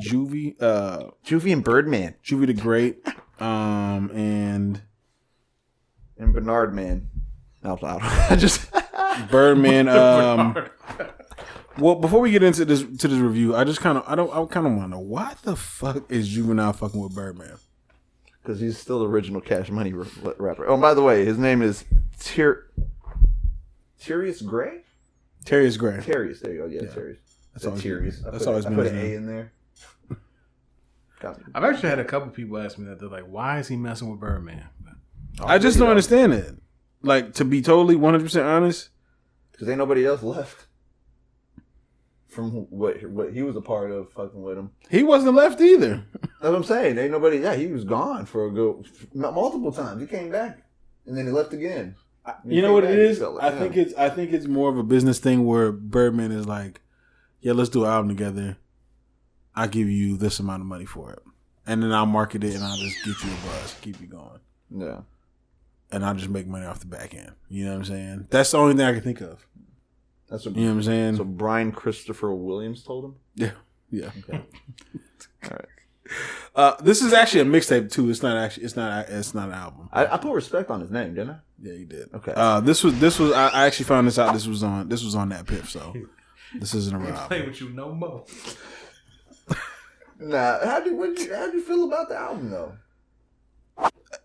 Juvie and Birdman. Juvie the Great, and Bernard Man. I just Birdman. Well, before we get into this review, I kind of want to know why the fuck is Juvenile fucking with Birdman? Because he's still the original Cash Money rapper. Oh, by the way, his name is Terrius Gray. Terrius Gray. Terrius. There you go. Yeah. Terrius. That's always Terrius. That's always been put his an name. A in there. I've actually had a couple people ask me that. They're like, "Why is he messing with Birdman?" I just don't understand it. Like, to be totally 100% honest, because ain't nobody else left from what he was a part of fucking with him. he wasn't left either. That's what I'm saying. Ain't nobody. Yeah, he was gone for a good multiple times. He came back and then he left again. You know what it is? I think it's more of a business thing where Birdman is like, yeah, let's do an album together. I'll give you this amount of money for it, and then I'll market it and I'll just get you a buzz, keep you going. Yeah. And I'll just make money off the back end. You know what I'm saying? That's the only thing I can think of. That's what, you know what I'm saying? So Brian Christopher Williams told him? Yeah. Okay. All right. This is actually a mixtape too. It's not an album. I put respect on his name, didn't I? Yeah, you did. Okay. This was I actually found this out. This was on that Piff, so this isn't a real album. Play with you no more. Nah, how'd you feel about the album though?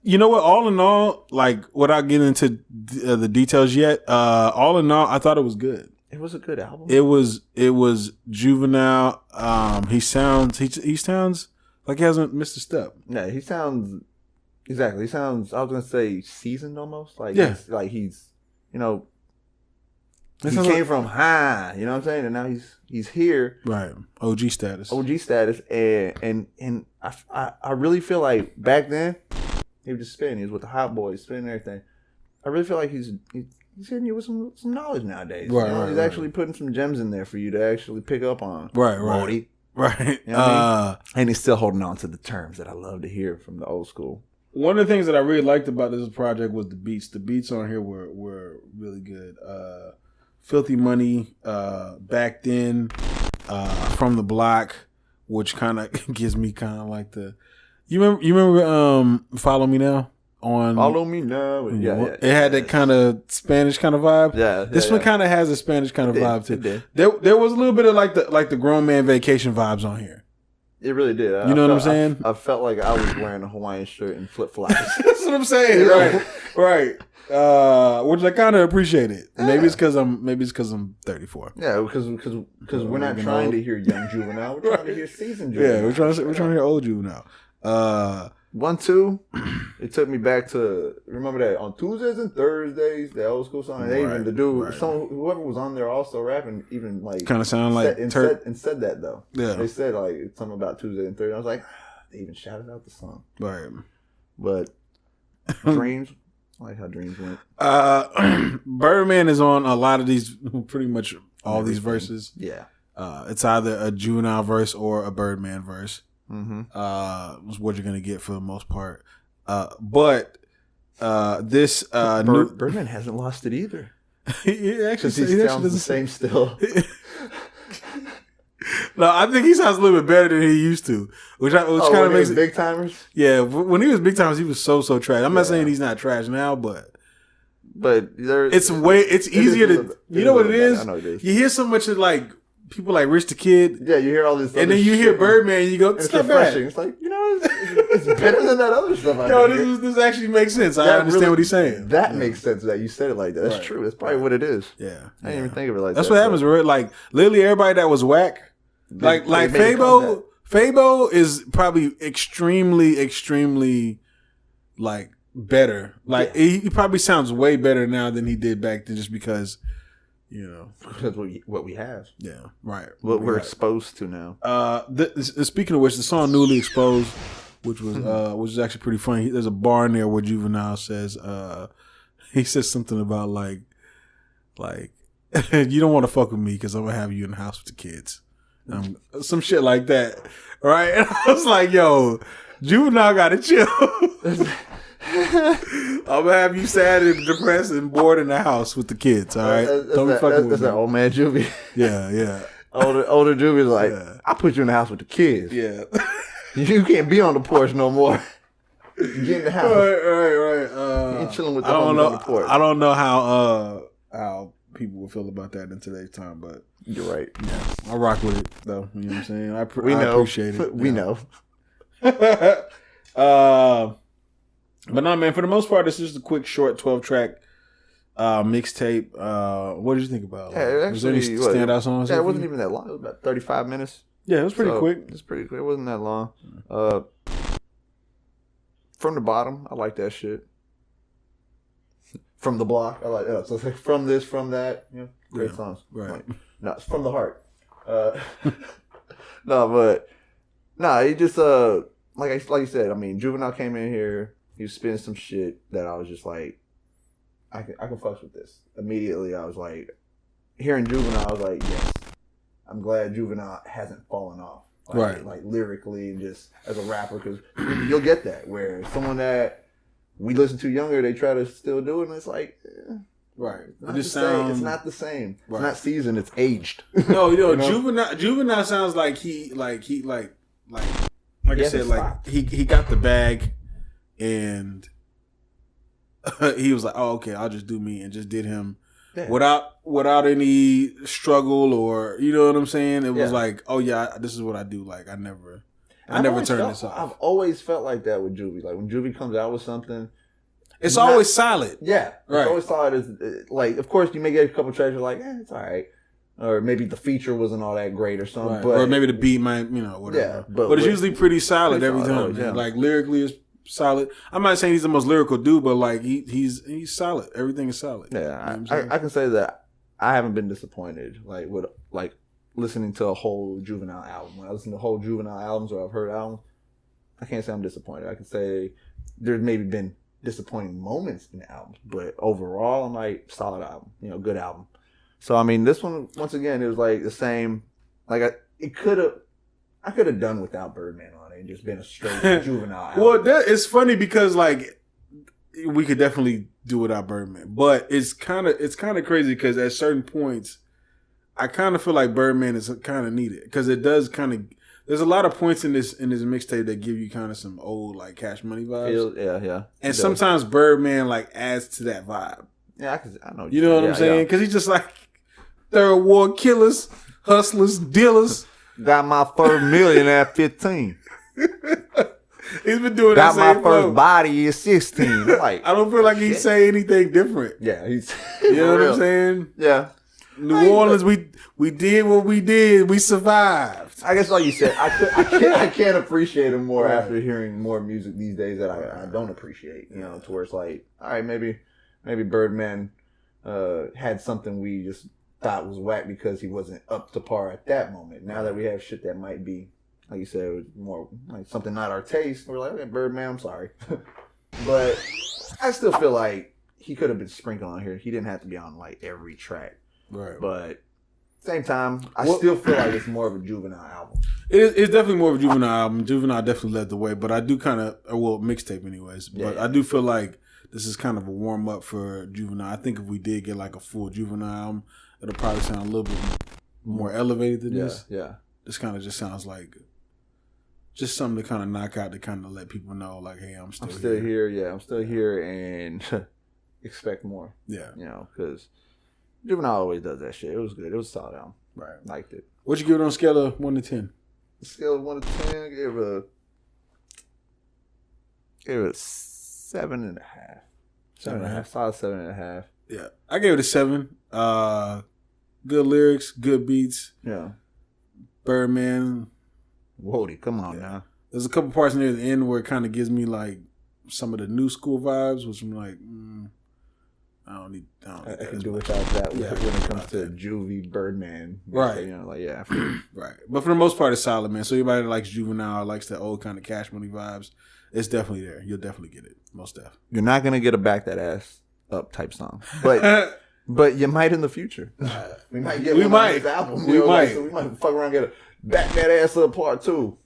You know what? All in all, like without getting into the details yet, all in all, I thought it was good. It was a good album. It was Juvenile. He sounds like he hasn't missed a step. Yeah, he sounds exactly. He sounds. I was gonna say seasoned almost. Like he's you know. He came from high, you know what I'm saying, and now he's here, right? OG status, and I really feel like back then he was just spitting. He was with the Hot Boys, spitting everything. I really feel like he's hitting you with some knowledge nowadays. Right, you know? right. He's actually putting some gems in there for you to actually pick up on. Right. You know what I mean? And he's still holding on to the terms that I love to hear from the old school. One of the things that I really liked about this project was the beats. The beats on here were really good. Filthy Money, Back Then, From the Block, which kind of gives me kind of like the. You remember Follow Me Now on Follow Me Now. Yeah. It had that kind of Spanish kind of vibe. Yeah. This one kind of has a Spanish kind of vibe too. It did. There was a little bit of like the grown man vacation vibes on here. It really did. You know what I'm saying? I felt like I was wearing a Hawaiian shirt and flip flops. That's what I'm saying. Right. Which I kind of appreciate it. Yeah. Maybe it's because I'm 34. Yeah, because we're not trying to hear young Juvenile. We're trying to hear seasoned Juvenile. Yeah, we're trying to hear old Juvenile. 1, 2. It took me back to remember that on Tuesdays and Thursdays, the old school song. They even the dude, whoever was on there also rapping, even like kind of sound like said that though. Yeah, they said like something about Tuesday and Thursday. I was like, they even shouted out the song. Right, but Dreams. I like how Dreams went. Birdman is on a lot of these, pretty much all these verses. Yeah, it's either a Juvenile verse or a Birdman verse. Mm-hmm. Is what you're gonna get for the most part. But this Birdman hasn't lost it either. he actually sounds the same still. No, I think he sounds a little bit better than he used to, which kind of makes it big timers. Yeah, when he was big timers, he was so trash. I'm not saying he's not trash now, but it's easier to you know what it is. I know it is. You hear so much of like people like Rich the Kid. Yeah, you hear all this, and then you hear Birdman, and you go, "It's not bad." It's like it's better than that other stuff. This actually makes sense. I understand what he's saying. That makes sense that you said it like that. That's true. That's probably what it is. Yeah, I didn't even think of it like that. That's what happens. Like literally everybody that was whack. Like Fabo is probably extremely like better. Like he probably sounds way better now than he did back then, just because because what we have. Yeah, right. What we're exposed to now. Speaking of which, the song "Newly Exposed," which was actually pretty funny. There's a bar in there where Juvenile says he says something about like you don't want to fuck with me because I'm gonna have you in the house with the kids. Some shit like that, right? And I was like, "Yo, Juvenile gotta chill. I'm gonna have you sad and depressed and bored in the house with the kids. All right, don't be fucking with me." That's that old man Juvie. Yeah. older Juvie's like, Yeah. I put you in the house with the kids. Yeah. You can't be on the porch no more. You get in the house. Right. You ain't chilling with the I don't homies know. on the porch. I don't know how people will feel about that in today's time, but You're right. yeah, I rock with it though. You know what I'm saying? I We know. appreciate it. We know. But no, man. For the most part, this is just a quick, short 12-track mixtape. What did you think about? Yeah, was there any actually, standout songs? Yeah, it wasn't even that long. It was about 35 minutes. Yeah, it was pretty quick. It's pretty quick. It wasn't that long. From the bottom, I like that shit. From the block, I like that. So it's like from this, from that. You know, great songs. Right. Like, no, it's from the heart. He just like you said. I mean, Juvenile came in here. He was spitting some shit that I was just like, I can fuck with this. Immediately, I was like, hearing Juvenile, I was like, yes, I'm glad Juvenile hasn't fallen off. Like lyrically and just as a rapper, because you'll get that where someone that we listen to younger, they try to still do it, and it's like, right. It just sounds. It's not the same. Right. It's not seasoned. It's aged. No, You know? Juvenile sounds like he I He said, hasn't like stopped. he got the bag, and he was like, oh, okay, I'll just do me, and just did him. Yeah. Without any struggle, or you know what I'm saying? It was Yeah. like, oh yeah, this is what I do. Like I never I've turn this off. I've always felt like that with Juvie. Like when Juvie comes out with something, It's always solid. yeah, Right. It's always solid. As like, of course, you may get a couple tracks you're like, it's all right, or maybe the feature wasn't all that great or something, Right. but Or maybe the beat might, whatever. Yeah, but it's with- usually pretty solid pretty every solid time. always, Man. yeah. Like lyrically is solid. I'm not saying he's the most lyrical dude, but like he's solid. Everything is solid. yeah, You know what I'm saying? I can say that I haven't been disappointed. Like with like listening to a whole Juvenile album. When I listen to whole Juvenile albums or I've heard albums, I can't say I'm disappointed. I can say there's maybe been disappointing moments in the albums, but overall, I'm like, solid album, good album. So I mean, this one, once again, it was like the same. Like I could have done without Birdman on it and just been a straight Juvenile album. Well, it's funny because like we could definitely do without Birdman, but it's kind of crazy because at certain points, I kind of feel like Birdman is kind of needed because it does kind of. There's a lot of points in this mixtape that give you kind of some old like Cash Money vibes. Yeah. And sometimes Birdman like adds to that vibe. Yeah, I know. You know what I'm saying? Because he's just like third war killers, hustlers, dealers. Got my first million at 15. He's been doing Got that my same first flow. body at 16. I'm like, I don't feel like he say anything different. yeah, he's. You know what I'm saying? Yeah. New Orleans, we did what we did. We survived. I guess, like you said, I can't appreciate him more after hearing more music these days that I don't appreciate. To where it's like, all right, maybe Birdman had something we just thought was whack because he wasn't up to par at that moment. Now that we have shit that might be, like you said, it was more like something not our taste, we're like, okay, Birdman, I'm sorry, but I still feel like he could have been sprinkled on here. He didn't have to be on like every track. Right. But same time, I still feel like it's more of a Juvenile album. It's definitely more of a Juvenile album. Juvenile definitely led the way, but I do kind of, mixtape anyways. But I do feel like this is kind of a warm up for Juvenile. I think if we did get like a full Juvenile album, it'll probably sound a little bit more elevated than this. Yeah. This kind of just sounds like just something to kind of knock out to kind of let people know, like, hey, I'm still here. Yeah, I'm still here, and expect more. Yeah. Because Juvenile always does that shit. It was good. It was a solid album. Right. Liked it. What you give it on a scale of 1 to 10? Scale of 1 to 10, I gave it 7.5. 7.5. Solid 7.5. Yeah. I gave it a 7. Good lyrics, good beats. Yeah. Birdman. Whoa, come on now. There's a couple parts near the end where it kind of gives me like some of the new school vibes, which I'm like, I don't need I that can as do much. without that Yeah, when it comes without to that. Juvie Birdman. Right. I feel Right. But for the most part, it's solid, man. So anybody that likes Juvenile, likes the old kind of Cash Money vibes, it's definitely there. You'll definitely get it. Most definitely. You're not gonna get a back that ass up type song, but but you might in the future. We might get We one might. on this album. We might. So we might fuck around and get a back that ass up part 2.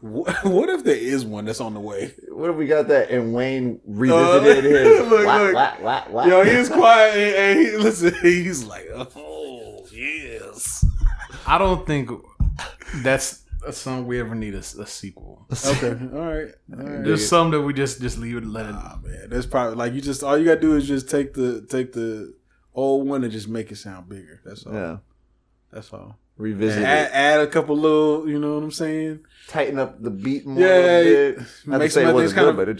What if there is one that's on the way? What if we got that and Wayne revisited his look. Yo, he's quiet and listen, he's like, oh, yes. I don't think that's a song we ever need a sequel. Okay, all right. There's some that we just leave it and let it. Nah, man, that's probably like all you gotta do is just take the old one and just make it sound bigger. That's all. Yeah, that's all. Revisit it. Add a couple little, you know what I'm saying? Tighten up the beat more. Yeah, a bit. Not to say it wasn't good, but it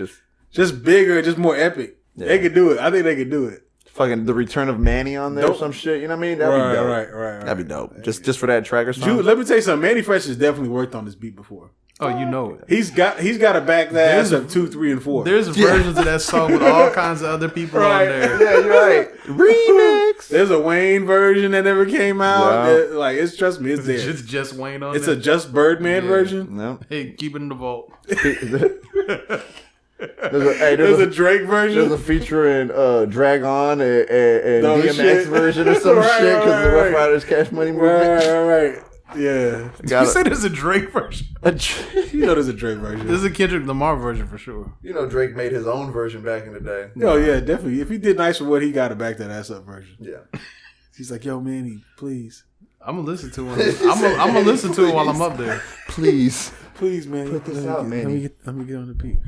just bigger, just more epic. Yeah. They could do it. I think they could do it. Fucking the return of Manny on there or some shit. You know what I mean? That'd be dope. Right. That'd be dope. Just for that track or something. Let me tell you something. Manny Fresh has definitely worked on this beat before. Oh, you know it. He's got to back that ass up 2, 3, and 4. There's versions of that song with all kinds of other people on there. Yeah, you're right. Remix. There's a Wayne version that never came out. Yeah. Trust me, it's there. It's just Wayne on It's there. a Just Birdman version. No. Hey, keep it in the vault. There's a Drake version. There's a featuring Drag On and DMX shit. version or some shit because the Rough Riders Cash Money movement. Right. Yeah. You say there's a Drake version? You know there's a Drake version. There's a Kendrick Lamar version for sure. You know Drake made his own version back in the day. Oh yeah, definitely. If he did Nice for What, he got to back that ass up version. Yeah. He's like, yo, Manny, please. I'm gonna listen to it. I'm gonna listen to it while I'm up there. Please, man. put this out, man. Let me get on the beat.